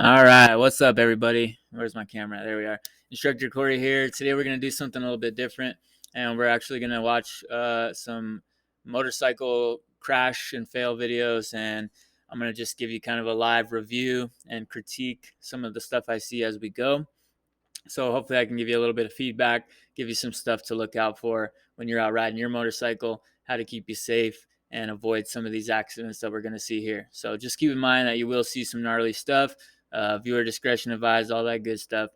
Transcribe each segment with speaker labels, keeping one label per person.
Speaker 1: All right, what's up, everybody? Where's my camera? There we are. Instructor Cory here. Today we're going to do something a little bit different, and we're actually going to watch some motorcycle crash and fail videos, and I'm going to just give you kind of a live review and critique some of the stuff I see as we go. So hopefully I can give you a little bit of feedback, give you some stuff to look out for when you're out riding your motorcycle, how to keep you safe and avoid some of these accidents that we're going to see here. So just keep in mind that you will see some gnarly stuff, viewer discretion advised, all that good stuff.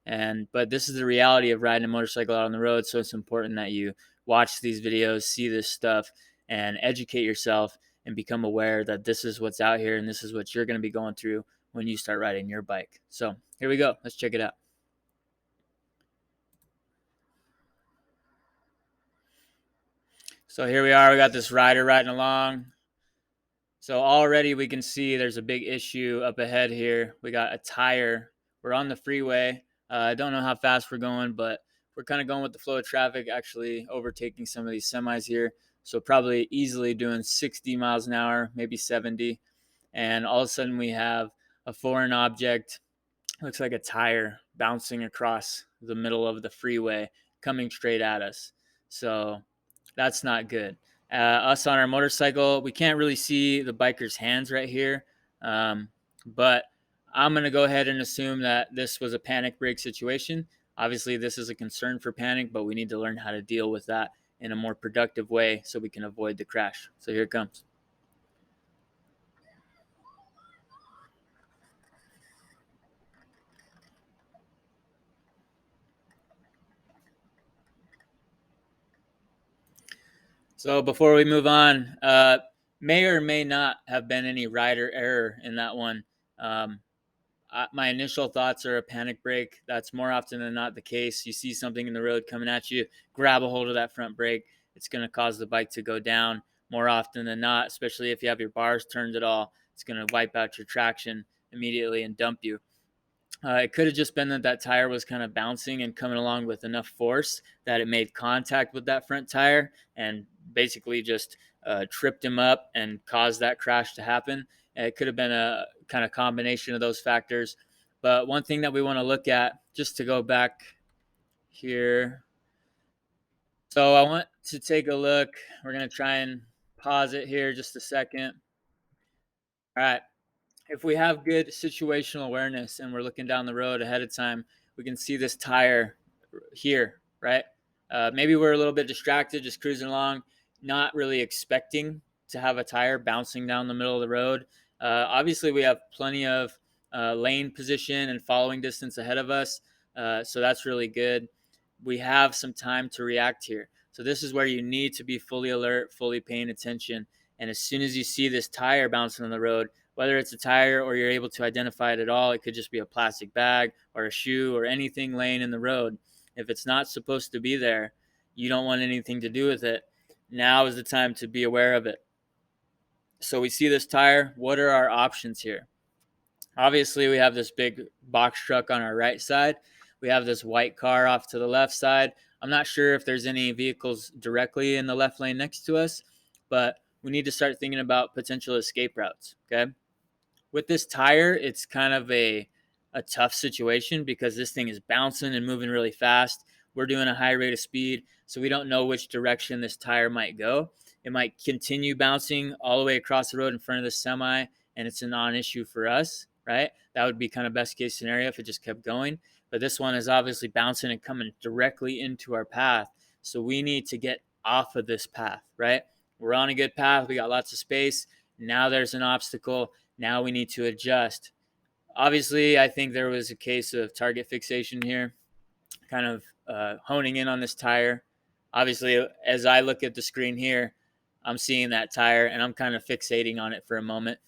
Speaker 1: But this is the reality of riding a motorcycle out on the road. So it's important that you watch these videos, see this stuff, and educate yourself and become aware that this is what's out here and this is what you're going to be going through when you start riding your bike. So here we go. Let's check it out. So here we are. We got this rider riding along. So already we can see there's a big issue up ahead here. We got a tire. We're on the freeway. I don't know how fast we're going, but we're kind of going with the flow of traffic, actually overtaking some of these semis here. So probably easily doing 60 miles an hour, maybe 70. And all of a sudden we have a foreign object, looks like a tire, bouncing across the middle of the freeway, coming straight at us. So that's not good. Us on our motorcycle, we can't really see the biker's hands right here, but I'm going to go ahead and assume that this was a panic brake situation. Obviously, this is a concern for panic, but we need to learn how to deal with that in a more productive way so we can avoid the crash. So here it comes. So before we move on, may or may not have been any rider error in that one. Um, my initial thoughts are a panic brake. That's more often than not the case. You see something in the road coming at you, grab a hold of that front brake. It's going to cause the bike to go down more often than not, especially if you have your bars turned at all. It's going to wipe out your traction immediately and dump you. It could have just been that that tire was kind of bouncing and coming along with enough force that it made contact with that front tire and basically just tripped him up and caused that crash to happen. It could have been a kind of combination of those factors. But one thing that we want to look at, just to go back here. So I want to take a look. We're going to try and pause it here just a second. All right. If we have good situational awareness and we're looking down the road ahead of time, we can see this tire here, right? Maybe we're a little bit distracted, just cruising along, not really expecting to have a tire bouncing down the middle of the road. Obviously, we have plenty of lane position and following distance ahead of us, so that's really good. We have some time to react here. So this is where you need to be fully alert, fully paying attention. And as soon as you see this tire bouncing on the road, whether it's a tire or you're able to identify it at all, it could just be a plastic bag or a shoe or anything laying in the road. If it's not supposed to be there, you don't want anything to do with it. Now is the time to be aware of it. So we see this tire. What are our options here? Obviously, we have this big box truck on our right side. We have this white car off to the left side. I'm not sure if there's any vehicles directly in the left lane next to us, but we need to start thinking about potential escape routes, okay? With this tire, it's kind of a tough situation because this thing is bouncing and moving really fast. We're doing a high rate of speed, so we don't know which direction this tire might go. It might continue bouncing all the way across the road in front of the semi, and it's a non-issue for us, right? That would be kind of best case scenario if it just kept going. But this one is obviously bouncing and coming directly into our path. So we need to get off of this path, right? We're on a good path. We got lots of space. Now there's an obstacle. Now we need to adjust. Obviously, I think there was a case of target fixation here, kind of honing in on this tire. Obviously, as I look at the screen here, I'm seeing that tire and I'm kind of fixating on it for a moment.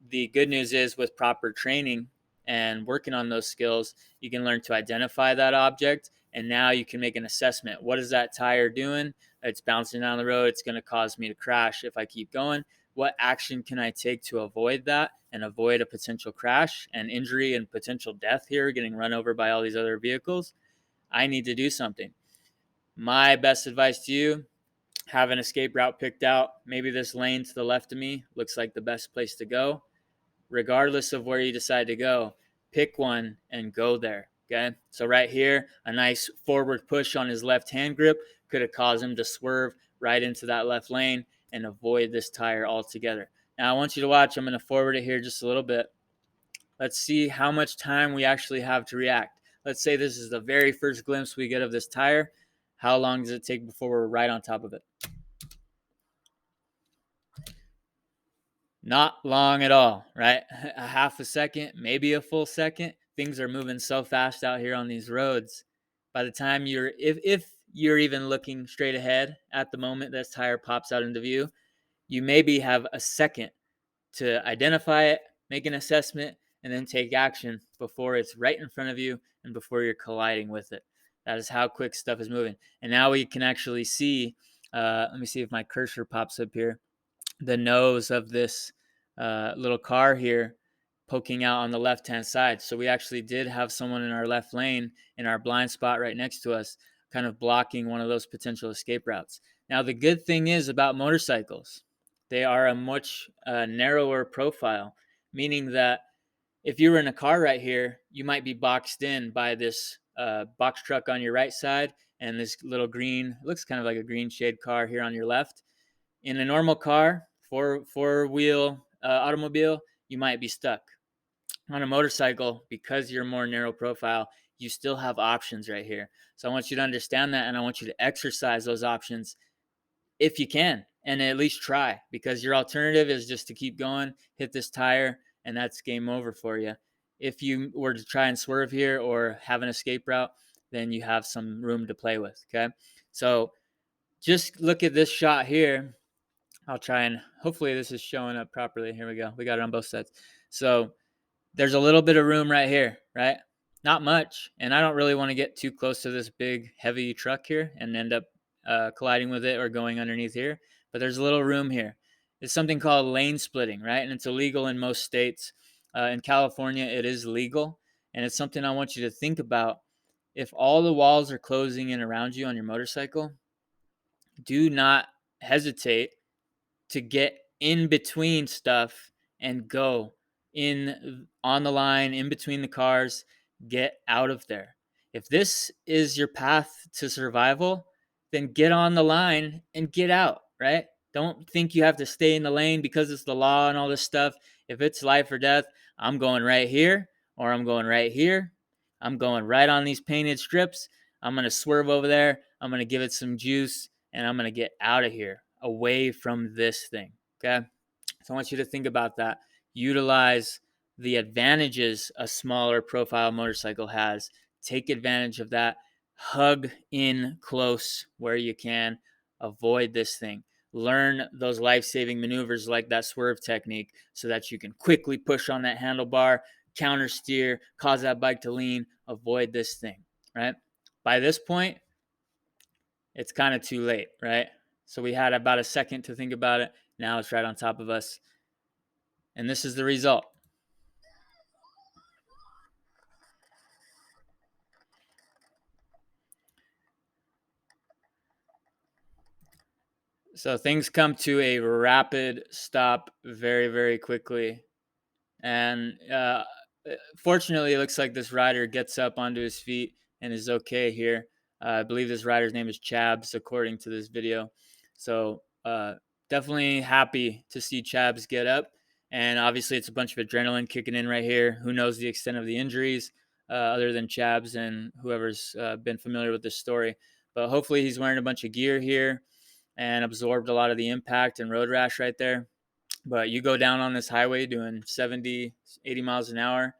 Speaker 1: The good news is with proper training and working on those skills, you can learn to identify that object and now you can make an assessment. What is that tire doing? It's bouncing down the road. It's going to cause me to crash if I keep going. What action can I take to avoid that and avoid a potential crash and injury and potential death here, getting run over by all these other vehicles? I need to do something. My best advice to you, have an escape route picked out. Maybe this lane to the left of me looks like the best place to go. regardless of where you decide to go, pick one and go there. Okay. So right here, a nice forward push on his left hand grip could have caused him to swerve right into that left lane and avoid this tire altogether. Now I want you to watch. I'm going to forward it here just a little bit. Let's see how much time we actually have to react. Let's say this is the very first glimpse we get of this tire. How long does it take before we're right on top of it? Not long at all, right? A half a second, maybe a full second. Things are moving so fast out here on these roads. By the time if you're even looking straight ahead at the moment this tire pops out into view, you maybe have a second to identify it, make an assessment, and then take action before it's right in front of you and before you're colliding with it. That is how quick stuff is moving. And now we can actually see, let me see if my cursor pops up here, the nose of this little car here poking out on the left hand side. So we actually did have someone in our left lane in our blind spot right next to us, kind of blocking one of those potential escape routes. Now, the good thing is about motorcycles, they are a much narrower profile, meaning that if you were in a car right here, you might be boxed in by this box truck on your right side and this little green, looks kind of like a green shade car here on your left. In a normal car, four wheel automobile, you might be stuck. On a motorcycle, because you're more narrow profile, you still have options right here. So I want you to understand that, and I want you to exercise those options if you can, and at least try, because your alternative is just to keep going, hit this tire, and that's game over for you. If you were to try and swerve here or have an escape route, then you have some room to play with. Okay, so just look at this shot here. I'll try and hopefully this is showing up properly. Here we go. We got it on both sides. So there's a little bit of room right here, right? Not much. And I don't really want to get too close to this big, heavy truck here and end up colliding with it or going underneath here. But there's a little room here. It's something called lane splitting, right? And it's illegal in most states. In California, it is legal. And it's something I want you to think about. If all the walls are closing in around you on your motorcycle, do not hesitate to get in between stuff and go in on the line, in between the cars, get out of there. If this is your path to survival, then get on the line and get out, right? Don't think you have to stay in the lane because it's the law and all this stuff. If it's life or death, I'm going right here or I'm going right here. I'm going right on these painted strips. I'm going to swerve over there. I'm going to give it some juice and I'm going to get out of here, away from this thing. Okay. So I want you to think about that. Utilize the advantages a smaller profile motorcycle has. Take advantage of that. Hug in close where you can. Avoid this thing. Learn those life-saving maneuvers like that swerve technique so that you can quickly push on that handlebar, counter steer, cause that bike to lean. Avoid this thing, right? By this point, it's kind of too late, right? So we had about a second to think about it. Now it's right on top of us. And this is the result. So things come to a rapid stop very, very quickly. And fortunately, it looks like this rider gets up onto his feet and is okay here. I believe this rider's name is Chabs, according to this video. So definitely happy to see Chabs get up. And obviously, it's a bunch of adrenaline kicking in right here. Who knows the extent of the injuries other than Chabs and whoever's been familiar with this story. But hopefully, he's wearing a bunch of gear here and absorbed a lot of the impact and road rash right there. But you go down on this highway doing 70, 80 miles an hour,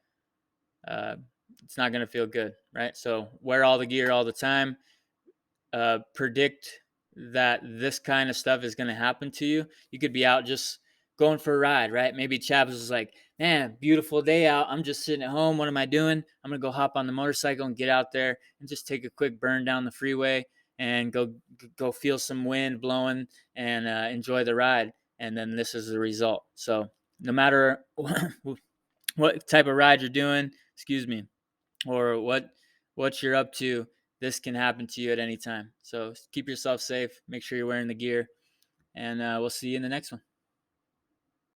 Speaker 1: it's not going to feel good, right? So wear all the gear all the time. Predict that this kind of stuff is going to happen to you. You could be out just going for a ride, right? Maybe Chabs was like, man, beautiful day out. I'm just sitting at home. What am I doing? I'm going to go hop on the motorcycle and get out there and just take a quick burn down the freeway and go feel some wind blowing and enjoy the ride. And then this is the result. So no matter what type of ride you're doing, or what you're up to, this can happen to you at any time. So keep yourself safe. Make sure you're wearing the gear, and we'll see you in the next one.